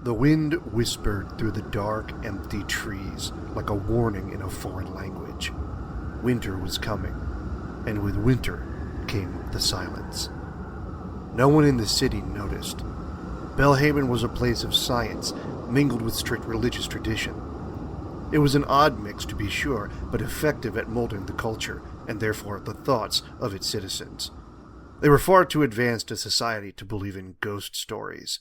The wind whispered through the dark, empty trees like a warning in a foreign language. Winter was coming, and with winter came the silence. No one in the city noticed. Belhaven was a place of science, mingled with strict religious tradition. It was an odd mix, to be sure, but effective at molding the culture, and therefore the thoughts of its citizens. They were far too advanced a society to believe in ghost stories.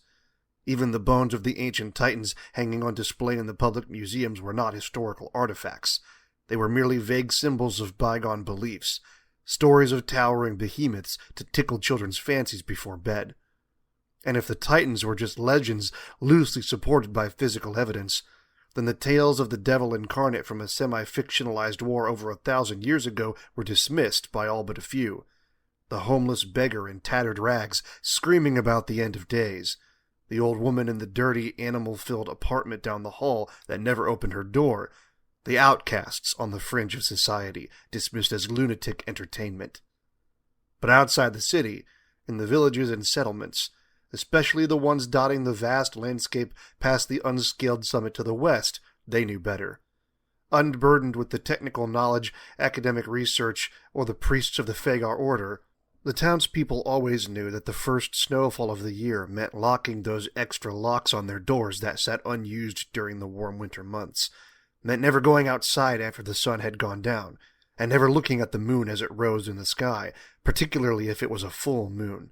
Even the bones of the ancient titans hanging on display in the public museums were not historical artifacts. They were merely vague symbols of bygone beliefs, stories of towering behemoths to tickle children's fancies before bed. And if the titans were just legends loosely supported by physical evidence, then the tales of the devil incarnate from a semi-fictionalized war over 1,000 years ago were dismissed by all but a few. The homeless beggar in tattered rags screaming about the end of days, the old woman in the dirty, animal-filled apartment down the hall that never opened her door, the outcasts on the fringe of society, dismissed as lunatic entertainment. But outside the city, in the villages and settlements, especially the ones dotting the vast landscape past the unscaled summit to the west, they knew better. Unburdened with the technical knowledge, academic research, or the priests of the Fagar order, the townspeople always knew that the first snowfall of the year meant locking those extra locks on their doors that sat unused during the warm winter months, meant never going outside after the sun had gone down, and never looking at the moon as it rose in the sky, particularly if it was a full moon.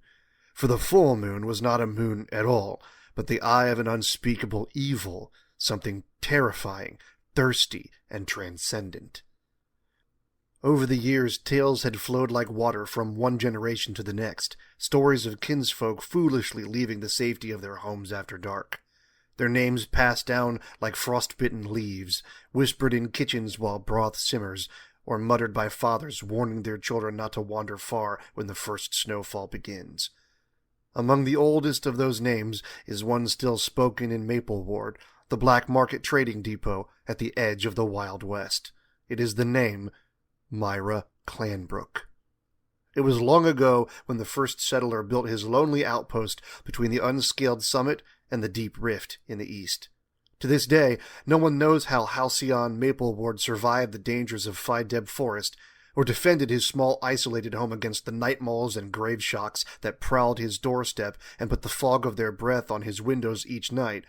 For the full moon was not a moon at all, but the eye of an unspeakable evil, something terrifying, thirsty, and transcendent. Over the years, tales had flowed like water from one generation to the next, stories of kinsfolk foolishly leaving the safety of their homes after dark. Their names passed down like frostbitten leaves, whispered in kitchens while broth simmers, or muttered by fathers warning their children not to wander far when the first snowfall begins. Among the oldest of those names is one still spoken in Mapleward, the Black Market Trading Depot at the edge of the Wild West. It is the name Myra Clanbrooke. It was long ago when the first settler built his lonely outpost between the unscaled summit and the deep rift in the east. To this day, no one knows how Halcyon Mapleward survived the dangers of Fideb Forest, or defended his small isolated home against the night moles and grave shocks that prowled his doorstep and put the fog of their breath on his windows each night.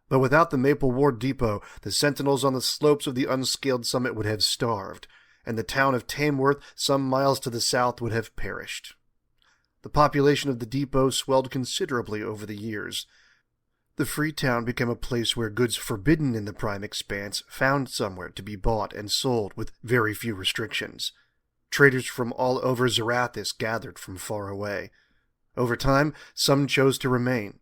But without the Mapleward Depot, the sentinels on the slopes of the unscaled summit would have starved, and the town of Tamworth, some miles to the south, would have perished. The population of the depot swelled considerably over the years. The free town became a place where goods forbidden in the prime expanse found somewhere to be bought and sold with very few restrictions. Traders from all over Zarathis gathered from far away. Over time, some chose to remain.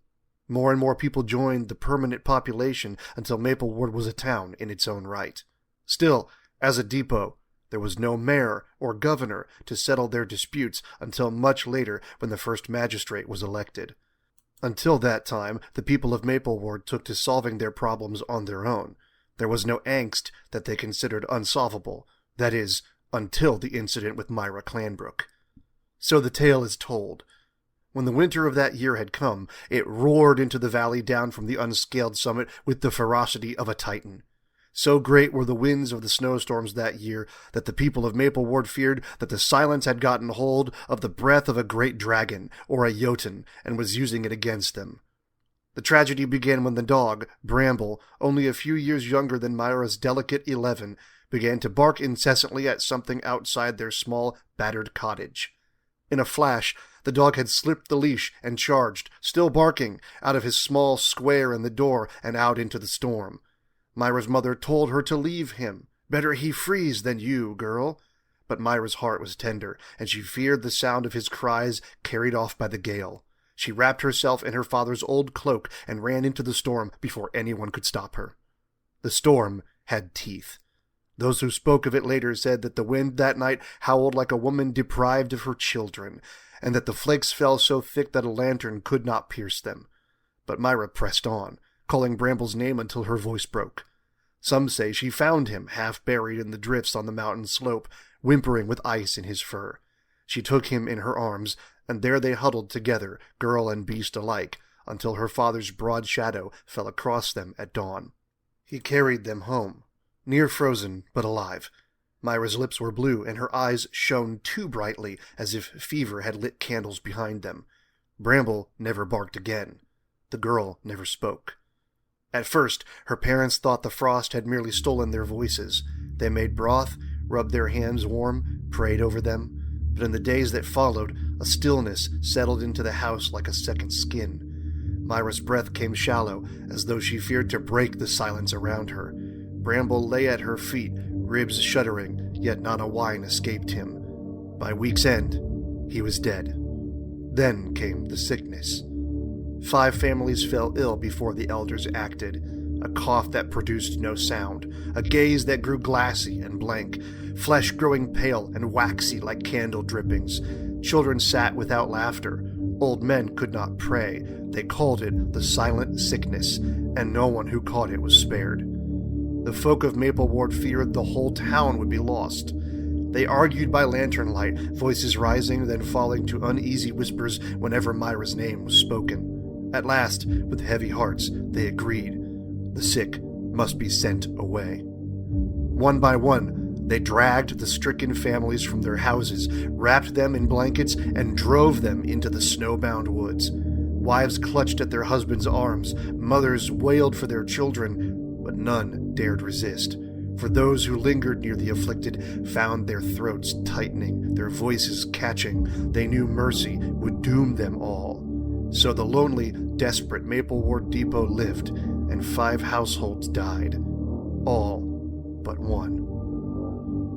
More and more people joined the permanent population until Mapleward was a town in its own right. Still, as a depot, there was no mayor or governor to settle their disputes until much later when the first magistrate was elected. Until that time, the people of Mapleward took to solving their problems on their own. There was no angst that they considered unsolvable, that is, until the incident with Myra Clanbrooke. So the tale is told. When the winter of that year had come, it roared into the valley down from the unscaled summit with the ferocity of a titan. So great were the winds of the snowstorms that year that the people of Mapleward feared that the silence had gotten hold of the breath of a great dragon, or a Jotun, and was using it against them. The tragedy began when the dog, Bramble, only a few years younger than Myra's delicate 11, began to bark incessantly at something outside their small, battered cottage. In a flash, the dog had slipped the leash and charged, still barking, out of his small square in the door and out into the storm. Myra's mother told her to leave him. Better he freeze than you, girl. But Myra's heart was tender, and she feared the sound of his cries carried off by the gale. She wrapped herself in her father's old cloak and ran into the storm before anyone could stop her. The storm had teeth. Those who spoke of it later said that the wind that night howled like a woman deprived of her children, and that the flakes fell so thick that a lantern could not pierce them. But Myra pressed on, calling Bramble's name until her voice broke. Some say she found him half buried in the drifts on the mountain slope, whimpering with ice in his fur. She took him in her arms, and there they huddled together, girl and beast alike, until her father's broad shadow fell across them at dawn. He carried them home, near frozen but alive. Myra's lips were blue, and her eyes shone too brightly, as if fever had lit candles behind them. Bramble never barked again. The girl never spoke. At first, her parents thought the frost had merely stolen their voices. They made broth, rubbed their hands warm, prayed over them. But in the days that followed, a stillness settled into the house like a second skin. Myra's breath came shallow, as though she feared to break the silence around her. Bramble lay at her feet, ribs shuddering, yet not a whine escaped him. By week's end, he was dead. Then came the sickness. 5 families fell ill before the elders acted. A cough that produced no sound, a gaze that grew glassy and blank, flesh growing pale and waxy like candle drippings. Children sat without laughter. Old men could not pray. They called it the silent sickness, and no one who caught it was spared. The folk of Mapleward feared the whole town would be lost. They argued by lantern light, voices rising, then falling to uneasy whispers whenever Myra's name was spoken. At last, with heavy hearts, they agreed. The sick must be sent away. One by one, they dragged the stricken families from their houses, wrapped them in blankets, and drove them into the snowbound woods. Wives clutched at their husbands' arms, mothers wailed for their children, but none dared resist. For those who lingered near the afflicted found their throats tightening, their voices catching. They knew mercy would doom them all. So the lonely, desperate Mapleward Depot lived, and 5 households died. All but one.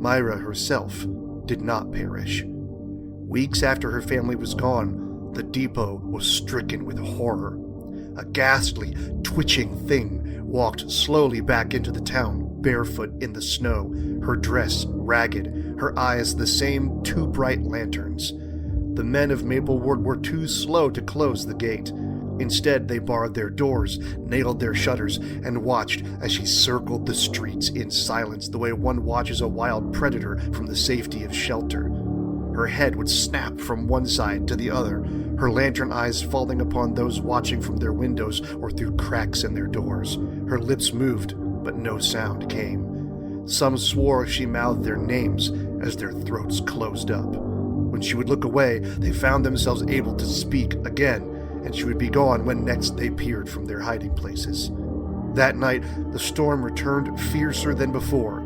Myra herself did not perish. Weeks after her family was gone, the depot was stricken with horror. A ghastly, twitching thing walked slowly back into the town, barefoot in the snow, her dress ragged, her eyes the same 2 bright lanterns. The men of Mapleward were too slow to close the gate. Instead, they barred their doors, nailed their shutters, and watched as she circled the streets in silence the way one watches a wild predator from the safety of shelter. Her head would snap from one side to the other, her lantern eyes falling upon those watching from their windows or through cracks in their doors. Her lips moved, but no sound came. Some swore she mouthed their names as their throats closed up. When she would look away, they found themselves able to speak again, and she would be gone when next they peered from their hiding places. That night, the storm returned fiercer than before.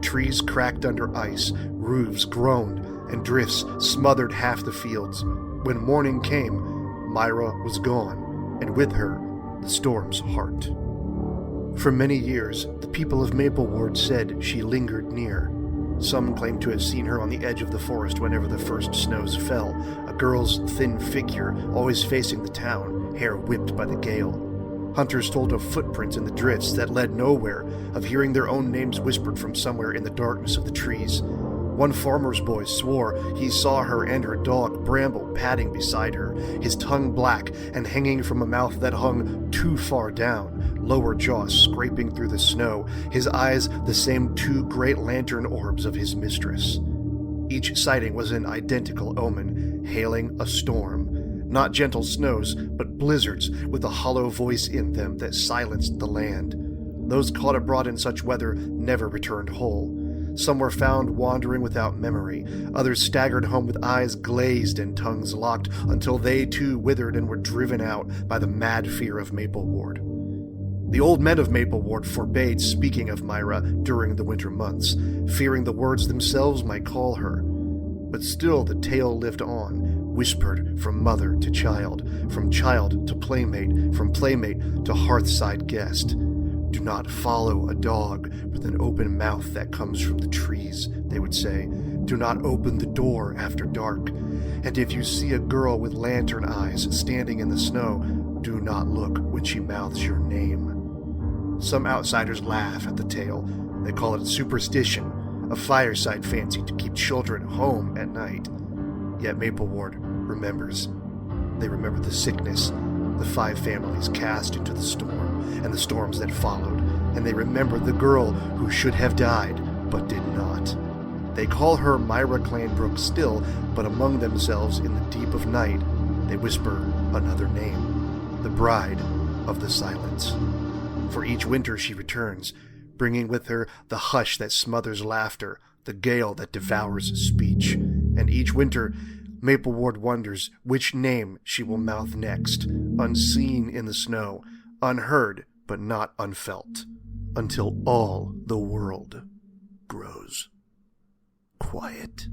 Trees cracked under ice, roofs groaned, and drifts smothered half the fields. When morning came, Myra was gone, and with her, the storm's heart. For many years, the people of Mapleward said she lingered near. Some claimed to have seen her on the edge of the forest whenever the first snows fell, a girl's thin figure always facing the town, hair whipped by the gale. Hunters told of footprints in the drifts that led nowhere, of hearing their own names whispered from somewhere in the darkness of the trees. One farmer's boy swore he saw her and her dog, Bramble, padding beside her, his tongue black and hanging from a mouth that hung too far down, lower jaw scraping through the snow, his eyes the same 2 great lantern orbs of his mistress. Each sighting was an identical omen, hailing a storm. Not gentle snows, but blizzards with a hollow voice in them that silenced the land. Those caught abroad in such weather never returned whole. Some were found wandering without memory. Others staggered home with eyes glazed and tongues locked until they too withered and were driven out by the mad fear of Mapleward. The old men of Mapleward forbade speaking of Myra during the winter months, fearing the words themselves might call her. But still the tale lived on, whispered from mother to child, from child to playmate, from playmate to hearthside guest. Do not follow a dog with an open mouth that comes from the trees, they would say. Do not open the door after dark. And if you see a girl with lantern eyes standing in the snow, do not look when she mouths your name. Some outsiders laugh at the tale. They call it superstition, a fireside fancy to keep children home at night. Yet Mapleward remembers. They remember the sickness, the 5 families cast into the storm, and the storms that followed, and they remember the girl who should have died, but did not. They call her Myra Clanbrooke still, but among themselves in the deep of night, they whisper another name. the bride of the silence. For each winter she returns, bringing with her the hush that smothers laughter, the gale that devours speech. And each winter, Mapleward wonders which name she will mouth next, unseen in the snow, unheard but not unfelt, until all the world grows quiet.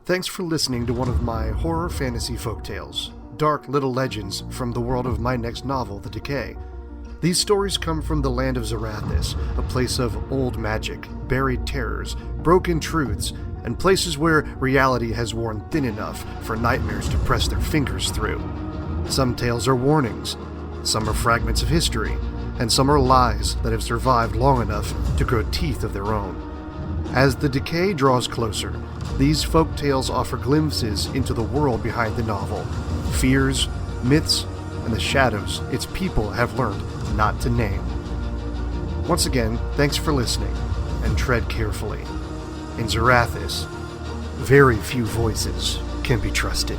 Thanks for listening to one of my horror fantasy folktales, dark little legends from the world of my next novel, The Decay. These stories come from the land of Zarathis, a place of old magic, buried terrors, broken truths, and places where reality has worn thin enough for nightmares to press their fingers through. Some tales are warnings, some are fragments of history, and some are lies that have survived long enough to grow teeth of their own. As The Decay draws closer, these folk tales offer glimpses into the world behind the novel, fears, myths, and the shadows its people have learned not to name. Once again, thanks for listening, and tread carefully. In Zarathis, very few voices can be trusted.